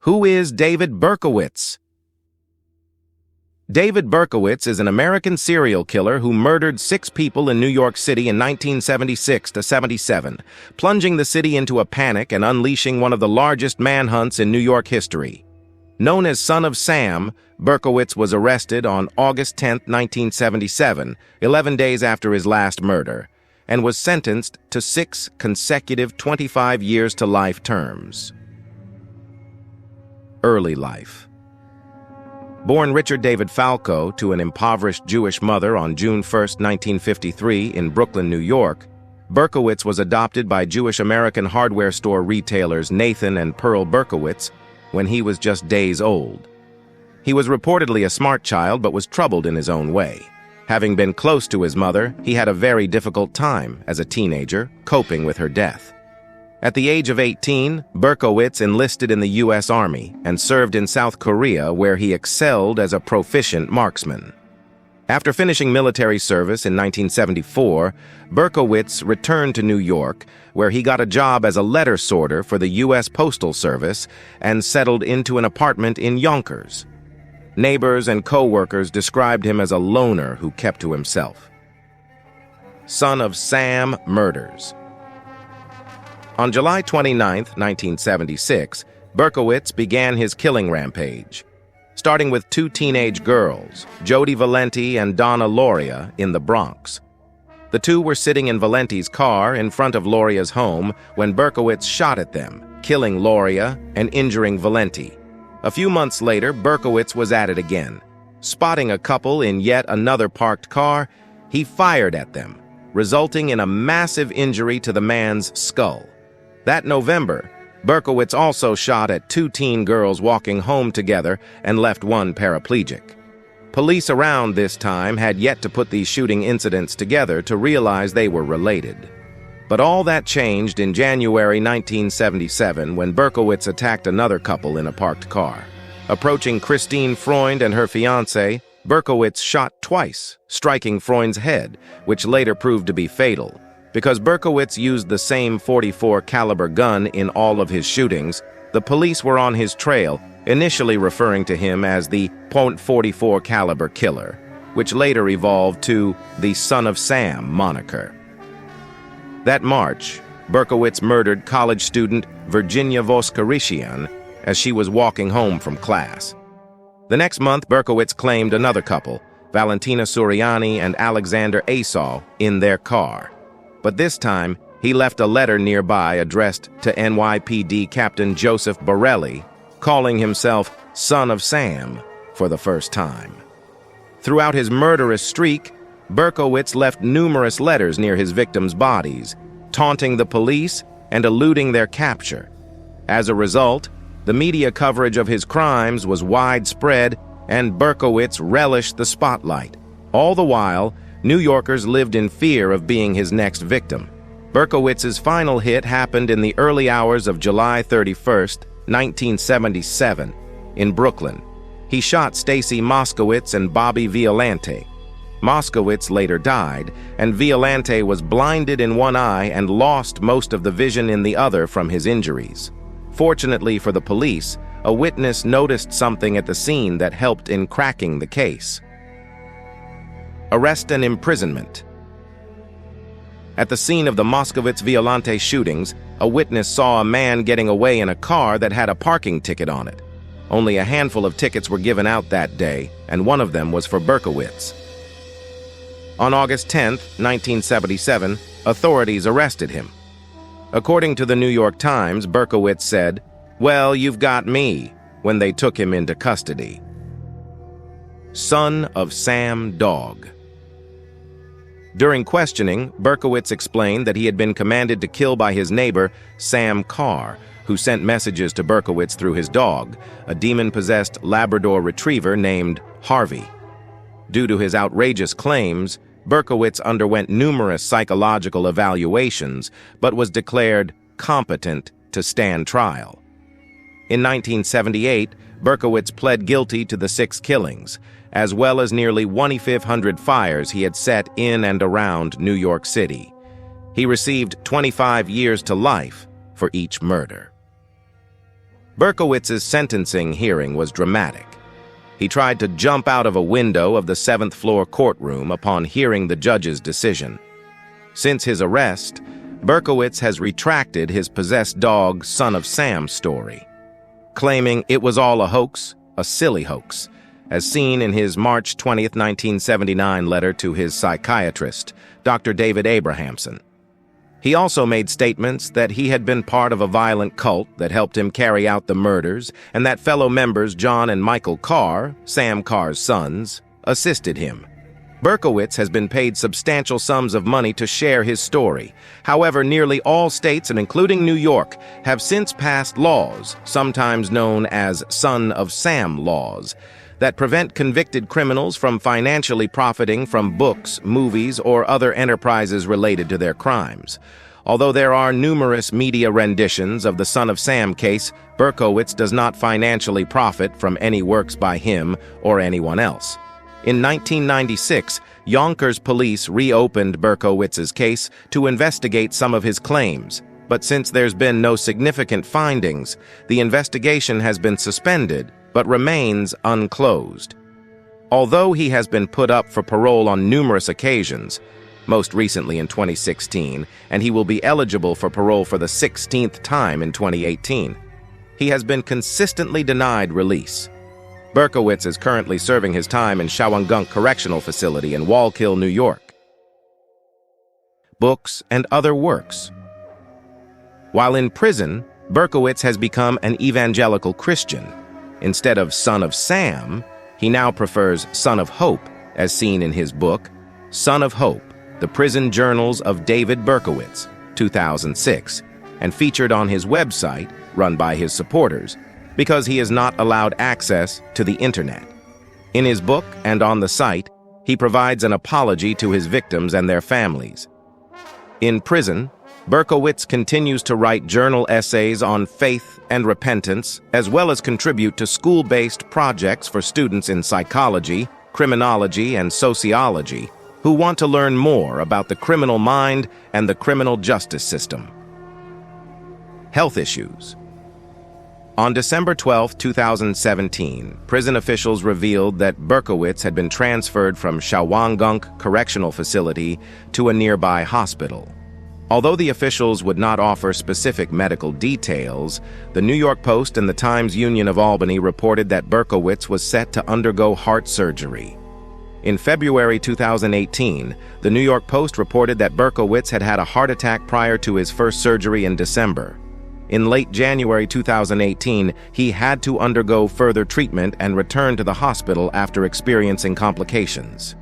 Who is David Berkowitz? David Berkowitz is an American serial killer who murdered 6 people in New York City in 1976 to 77, plunging the city into a panic and unleashing one of the largest manhunts in New York history. Known as Son of Sam, Berkowitz was arrested on August 10, 1977, 11 days after his last murder, and was sentenced to 6 consecutive 25 years to life terms. Early life. Born Richard David Falco to an impoverished Jewish mother on June 1, 1953, in Brooklyn, New York, Berkowitz was adopted by Jewish-American hardware store retailers Nathan and Pearl Berkowitz when he was just days old. He was reportedly a smart child but was troubled in his own way. Having been close to his mother, he had a very difficult time as a teenager, coping with her death. At the age of 18, Berkowitz enlisted in the U.S. Army and served in South Korea, where he excelled as a proficient marksman. After finishing military service in 1974, Berkowitz returned to New York, where he got a job as a letter sorter for the U.S. Postal Service and settled into an apartment in Yonkers. Neighbors and co-workers described him as a loner who kept to himself. Son of Sam murders. On July 29, 1976, Berkowitz began his killing rampage, starting with 2 teenage girls, Jody Valenti and Donna Loria, in the Bronx. The 2 were sitting in Valenti's car in front of Loria's home when Berkowitz shot at them, killing Loria and injuring Valenti. A few months later, Berkowitz was at it again. Spotting a couple in yet another parked car, he fired at them, resulting in a massive injury to the man's skull. That November, Berkowitz also shot at 2 teen girls walking home together and left one paraplegic. Police around this time had yet to put these shooting incidents together to realize they were related. But all that changed in January 1977 when Berkowitz attacked another couple in a parked car. Approaching Christine Freund and her fiancé, Berkowitz shot twice, striking Freund's head, which later proved to be fatal. Because Berkowitz used the same .44 caliber gun in all of his shootings, the police were on his trail, initially referring to him as the .44 caliber killer, which later evolved to the Son of Sam moniker. That March, Berkowitz murdered college student Virginia Voskarishian as she was walking home from class. The next month, Berkowitz claimed another couple, Valentina Suriani and Alexander Asau, in their car. But this time, he left a letter nearby addressed to NYPD Captain Joseph Borelli, calling himself Son of Sam for the first time. Throughout his murderous streak, Berkowitz left numerous letters near his victims' bodies, taunting the police and eluding their capture. As a result, the media coverage of his crimes was widespread, and Berkowitz relished the spotlight. All the while, New Yorkers lived in fear of being his next victim. Berkowitz's final hit happened in the early hours of July 31, 1977, in Brooklyn. He shot Stacy Moskowitz and Bobby Violante. Moskowitz later died, and Violante was blinded in one eye and lost most of the vision in the other from his injuries. Fortunately for the police, a witness noticed something at the scene that helped in cracking the case. Arrest and imprisonment. At the scene of the Moskowitz-Violante shootings, a witness saw a man getting away in a car that had a parking ticket on it. Only a handful of tickets were given out that day, and one of them was for Berkowitz. On August 10, 1977, authorities arrested him. According to the New York Times, Berkowitz said, "Well, you've got me," when they took him into custody. Son of Sam Dog. During questioning, Berkowitz explained that he had been commanded to kill by his neighbor, Sam Carr, who sent messages to Berkowitz through his dog, a demon-possessed Labrador retriever named Harvey. Due to his outrageous claims, Berkowitz underwent numerous psychological evaluations, but was declared competent to stand trial. In 1978, Berkowitz pled guilty to the 6 killings, as well as nearly 2,500 fires he had set in and around New York City. He received 25 years to life for each murder. Berkowitz's sentencing hearing was dramatic. He tried to jump out of a window of the 7th floor courtroom upon hearing the judge's decision. Since his arrest, Berkowitz has retracted his possessed dog, Son of Sam story, claiming it was all a hoax, a silly hoax, as seen in his March 20, 1979 letter to his psychiatrist, Dr. David Abrahamson. He also made statements that he had been part of a violent cult that helped him carry out the murders and that fellow members John and Michael Carr, Sam Carr's sons, assisted him. Berkowitz has been paid substantial sums of money to share his story. However, nearly all states, and including New York, have since passed laws, sometimes known as Son of Sam laws, that prevent convicted criminals from financially profiting from books, movies, or other enterprises related to their crimes. Although there are numerous media renditions of the Son of Sam case, Berkowitz does not financially profit from any works by him or anyone else. In 1996, Yonkers police reopened Berkowitz's case to investigate some of his claims, but since there's been no significant findings, the investigation has been suspended but remains unclosed. Although he has been put up for parole on numerous occasions, most recently in 2016, and he will be eligible for parole for the 16th time in 2018, he has been consistently denied release. Berkowitz is currently serving his time in Shawangunk Correctional Facility in Wallkill, New York. Books and other works. While in prison, Berkowitz has become an evangelical Christian. Instead of Son of Sam, he now prefers Son of Hope, as seen in his book, Son of Hope, The Prison Journals of David Berkowitz, 2006, and featured on his website, run by his supporters, because he is not allowed access to the internet. In his book and on the site, he provides an apology to his victims and their families. In prison, Berkowitz continues to write journal essays on faith and repentance, as well as contribute to school-based projects for students in psychology, criminology, and sociology who want to learn more about the criminal mind and the criminal justice system. Health issues. On December 12, 2017, prison officials revealed that Berkowitz had been transferred from Shawangunk Correctional Facility to a nearby hospital. Although the officials would not offer specific medical details, the New York Post and the Times-Union of Albany reported that Berkowitz was set to undergo heart surgery. In February 2018, the New York Post reported that Berkowitz had had a heart attack prior to his first surgery in December. In late January 2018, he had to undergo further treatment and return to the hospital after experiencing complications.